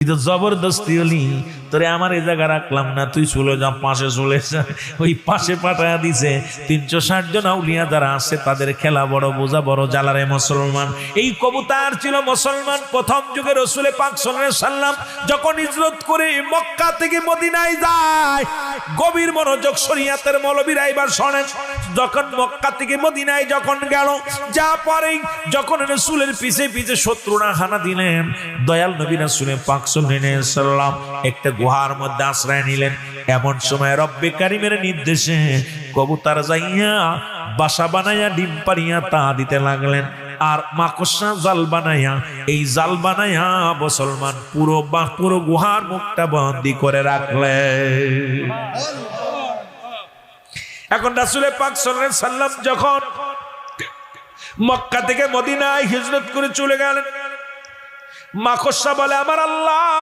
জবরদস্তি হলি তোরে আমার এই জায়গা রাখলাম না, তুই চলে যা, পাশে চলে যা। ওই পাশে পাঠায়া দিছে। 360 জন আউলিয়া যারা আছে তাদের খেলা বড়, বোঝা বড়, জ্বালারে মুসলমান। এই কবুতর ছিল মুসলমান প্রথম যুগে। রাসূল পাক সাল্লাল্লাহু আলাইহি সাল্লাম যখন হিজরত করে মক্কা থেকে মদিনায় যায়, গভীর মনোযোগ শরীয়তের মৌলবীরা এবার শোনেন। যখন মক্কা থেকে মদিনায় যখন গেল, যা পরে যখন রাসূলের পিছে পিছে শত্রুরা হানা দিলেন, দয়াল নবী রাসূল পাক সাল্লাল্লাহু আলাইহি সাল্লাম একটা গুহার মধ্যে আশ্রয় নিলেন। এমন সময় রব্বে কারিমের নির্দেশে কবুতর যাইয়া বাসা বানাইয়া ডিম পারিয়া তা দিতে লাগলেন। আর মাকড়সা জাল বানাইয়া, এই জাল বানাইয়া মুসলমান পুরো গুহার মুখটা বন্দী করে রাখলেন। এখন রাসূল পাক সাল্লাল্লাহু আলাইহি সাল্লাম যখন মক্কা থেকে মদিনায় হিজরত করে চলে গেলেন, মাকড়সা বলে আমার আল্লাহ